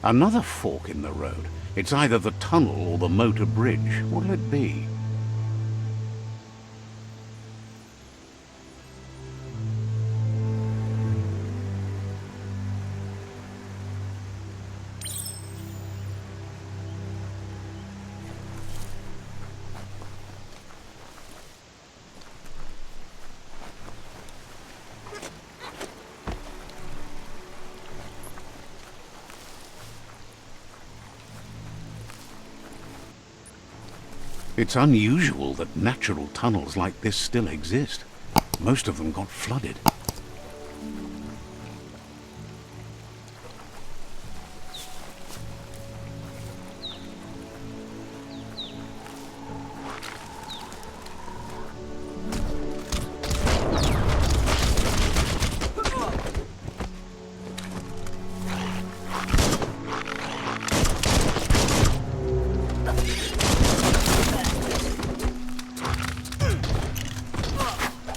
Another fork in the road. It's either the tunnel or the motor bridge. What'll it be? It's unusual that natural tunnels like this still exist. Most of them got flooded.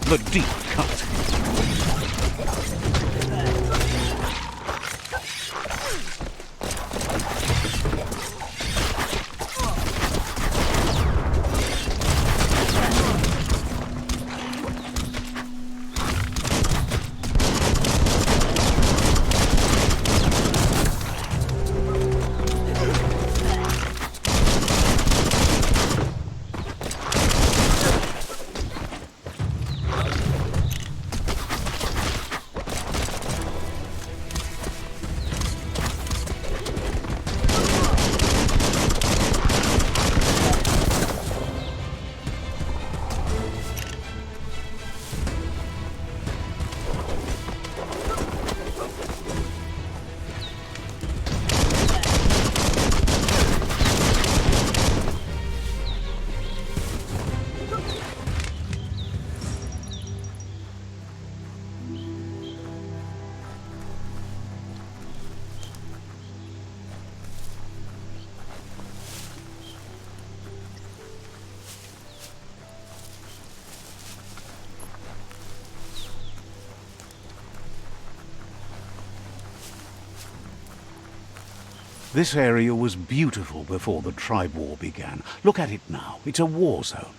The deep cut. This area was beautiful before the tribe war began. Look at it now. It's a war zone.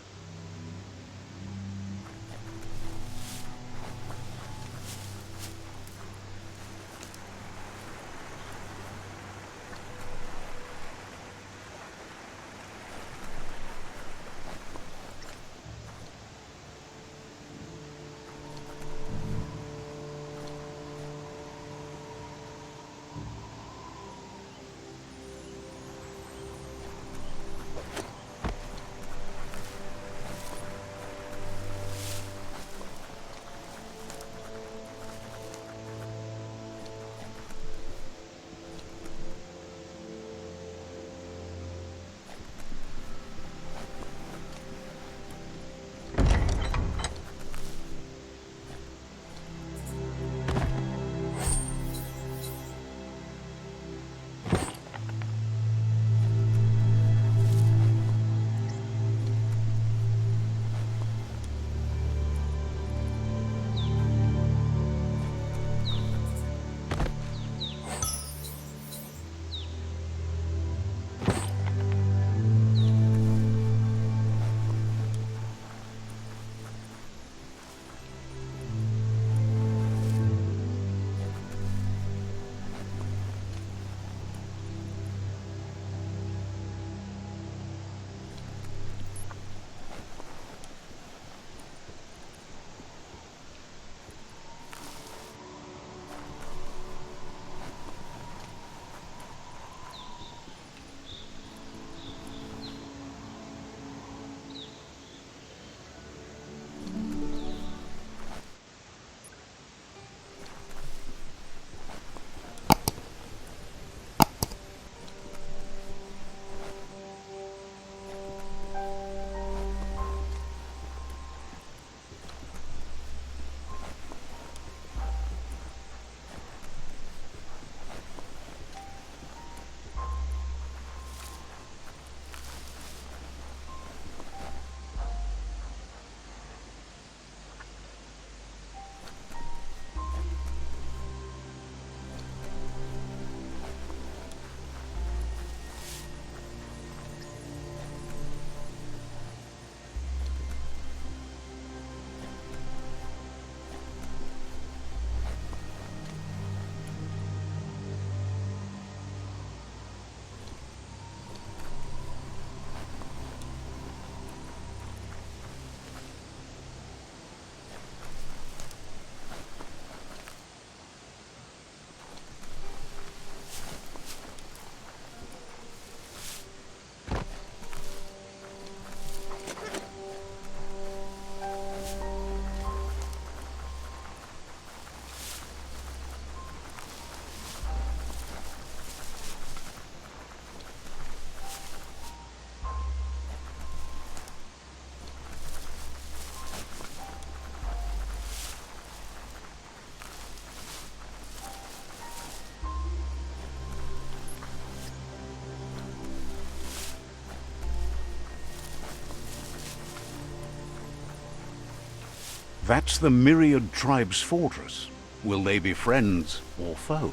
That's the Myriod tribe's fortress. Will they be friends or foe?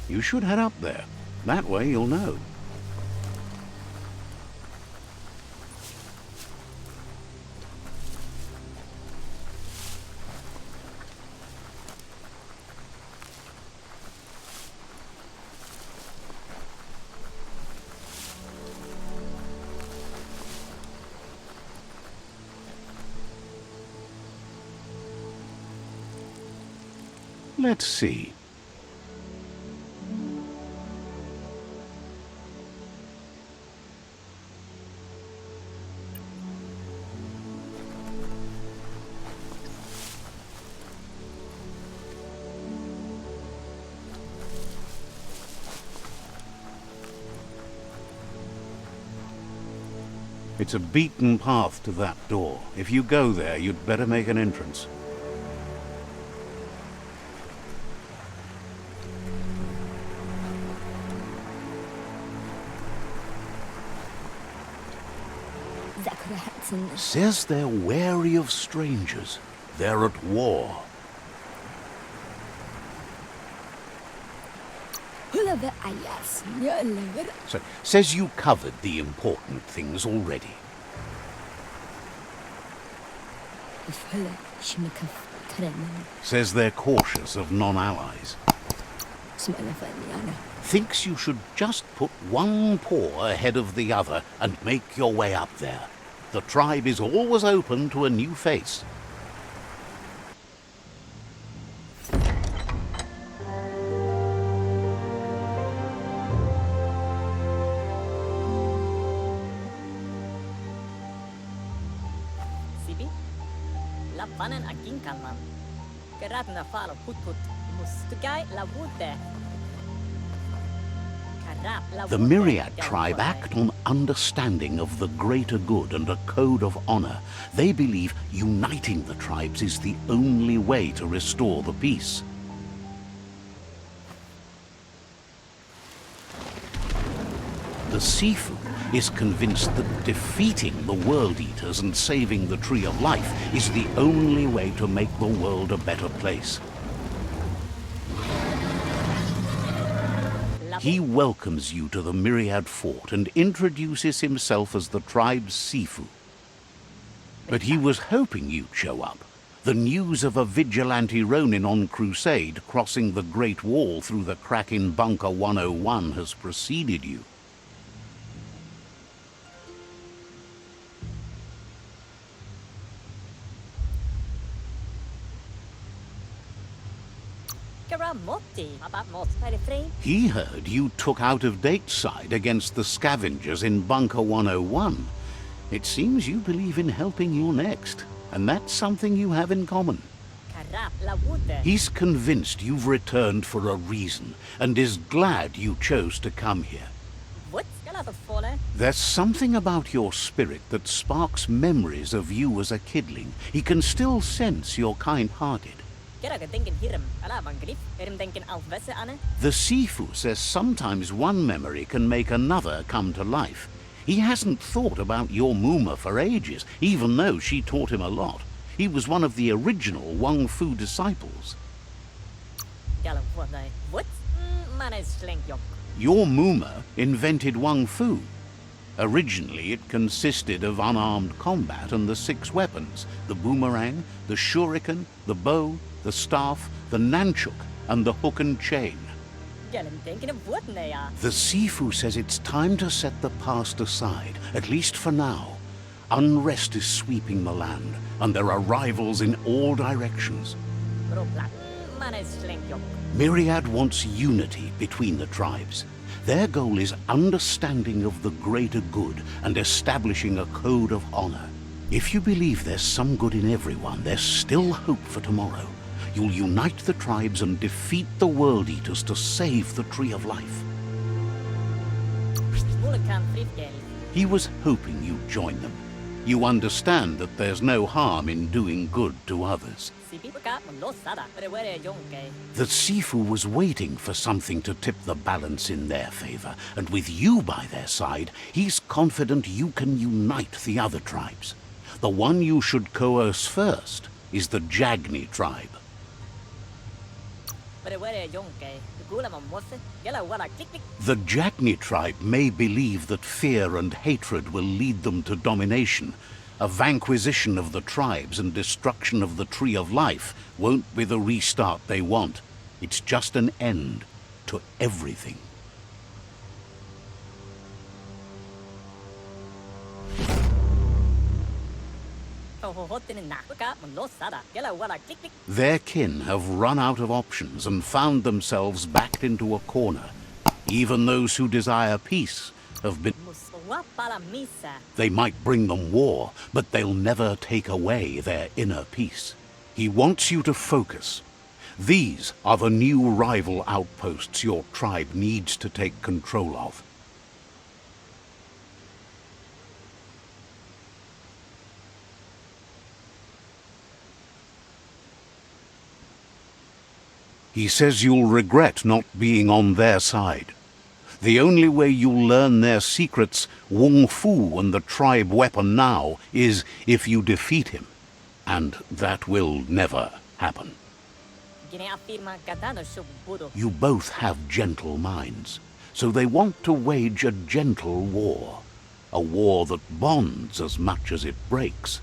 You should head up there. That way you'll know. Let's see. It's a beaten path to that door. If you go there, you'd better make an entrance. Says they're wary of strangers. They're at war. So, says you covered the important things already. Says they're cautious of non-allies. Thinks you should just put one paw ahead of the other and make your way up there. The tribe is always open to a new face. Sibi? Lapanen aginkalman. Geratna falo put mustugai la wute. The Myriod tribe act on understanding of the greater good and a code of honor. They believe uniting the tribes is the only way to restore the peace. The Sifu is convinced that defeating the World Eaters and saving the Tree of Life is the only way to make the world a better place. He welcomes you to the Myriod fort and introduces himself as the tribe's Sifu. But he was hoping you'd show up. The news of a vigilante Ronin on crusade crossing the Great Wall through the crack in Bunker 101 has preceded you. He heard you took out-of-date side against the scavengers in Bunker 101. It seems you believe in helping your next, and that's something you have in common. He's convinced you've returned for a reason, and is glad you chose to come here. There's something about your spirit that sparks memories of you as a kidling. He can still sense you're kind-hearted. The Sifu says sometimes one memory can make another come to life. He hasn't thought about your Muma for ages, even though she taught him a lot. He was one of the original Wang Fu disciples. Your Muma invented Wang Fu. Originally, it consisted of unarmed combat and the 6 weapons: the boomerang, the shuriken, the bow, the staff, the nunchuk, and the hook and chain. The Sifu says it's time to set the past aside, at least for now. Unrest is sweeping the land, and there are rivals in all directions. Myriod wants unity between the tribes. Their goal is understanding of the greater good and establishing a code of honor. If you believe there's some good in everyone, there's still hope for tomorrow. You'll unite the tribes and defeat the World Eaters to save the Tree of Life. He was hoping you'd join them. You understand that there's no harm in doing good to others. The Sifu was waiting for something to tip the balance in their favor, and with you by their side, he's confident you can unite the other tribes. The one you should coerce first is the Jagni tribe. The Jagni tribe may believe that fear and hatred will lead them to domination. A vanquisition of the tribes and destruction of the Tree of Life won't be the restart they want. It's just an end to everything. Their kin have run out of options and found themselves backed into a corner. Even those who desire peace have been... They might bring them war, but they'll never take away their inner peace. He wants you to focus. These are the new rival outposts your tribe needs to take control of. He says you'll regret not being on their side. The only way you'll learn their secrets, Wung Fu and the tribe weapon now, is if you defeat him. And that will never happen. You both have gentle minds, so they want to wage a gentle war. A war that bonds as much as it breaks.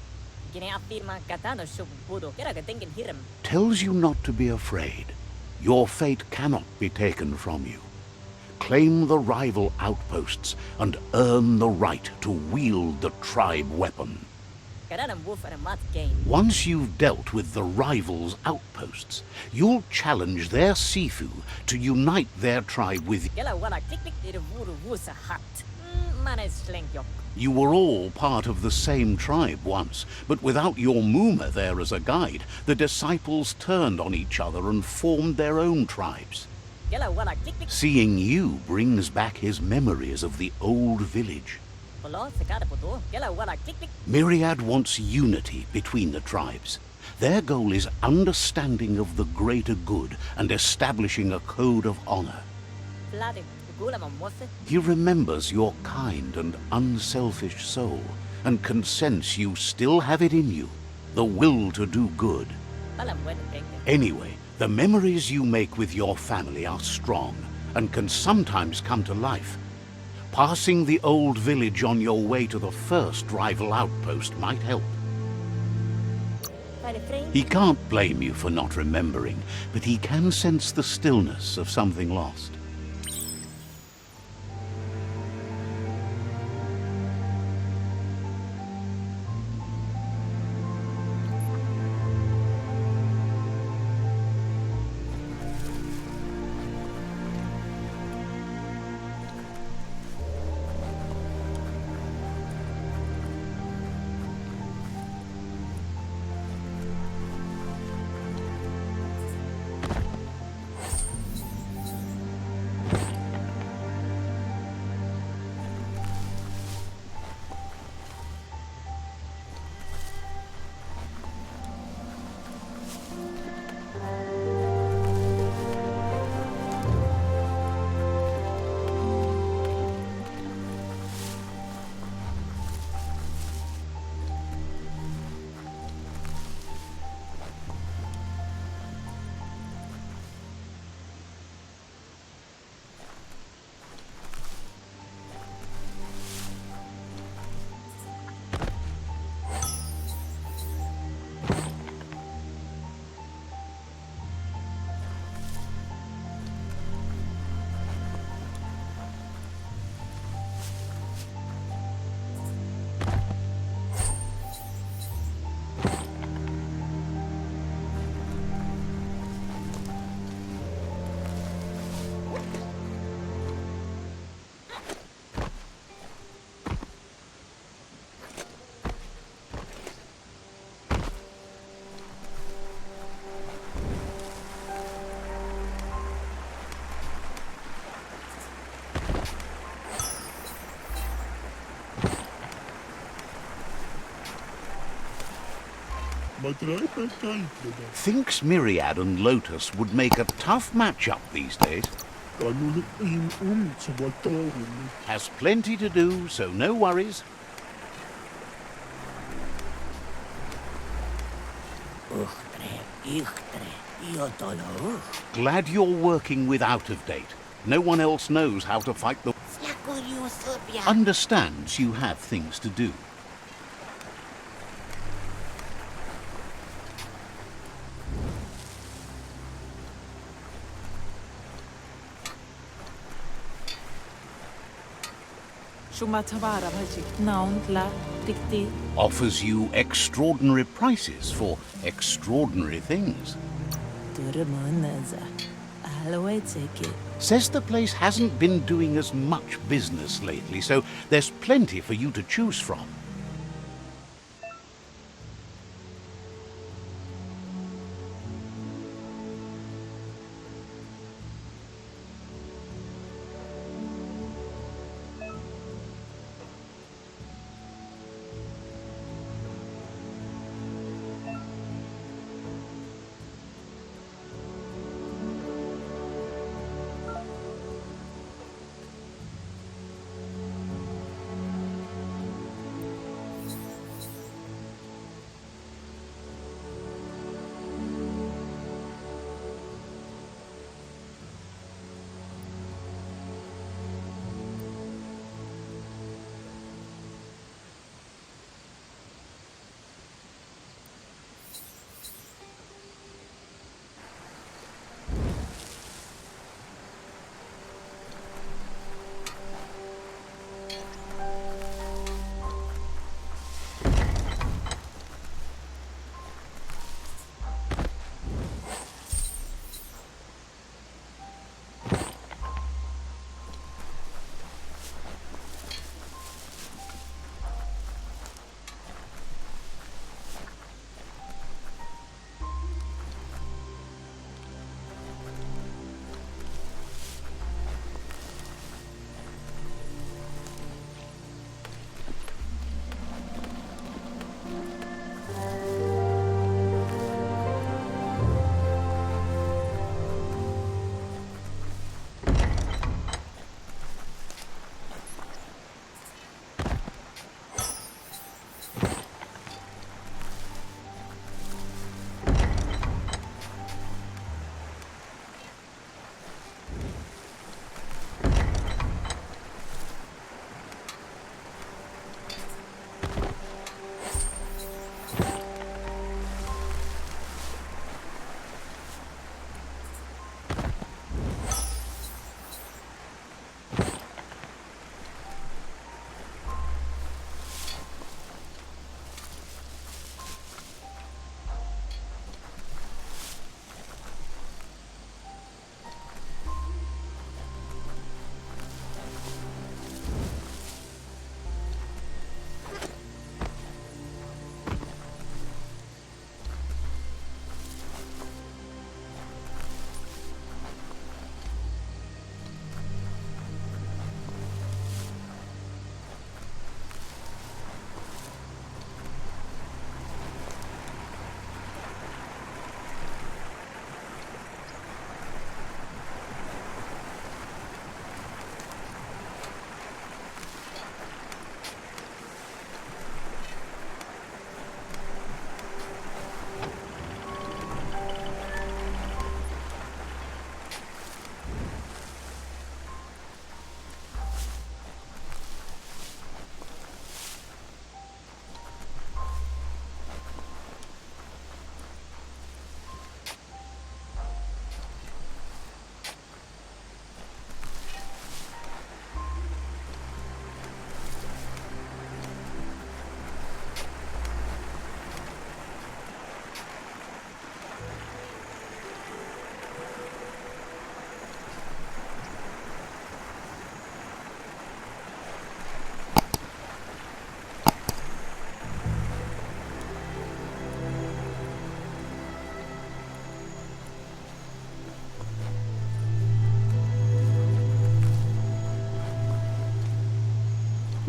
Tells you not to be afraid. Your fate cannot be taken from you. Claim the rival outposts and earn the right to wield the tribe weapon. Once you've dealt with the rivals' outposts, you'll challenge their Sifu to unite their tribe with... You were all part of the same tribe once, but without your Muma there as a guide, the disciples turned on each other and formed their own tribes. Seeing you brings back his memories of the old village. Myriod wants unity between the tribes. Their goal is understanding of the greater good and establishing a code of honor. He remembers your kind and unselfish soul, and can sense you still have it in you, the will to do good. Anyway, the memories you make with your family are strong, and can sometimes come to life. Passing the old village on your way to the first rival outpost might help. He can't blame you for not remembering, but he can sense the stillness of something lost. Thinks Myriod and Lotus would make a tough match-up these days. Has plenty to do, so no worries. Glad you're working with out-of-date. No one else knows how to fight the... Understands you have things to do. Offers you extraordinary prices for extraordinary things. Says the place hasn't been doing as much business lately, so there's plenty for you to choose from.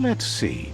Let's see.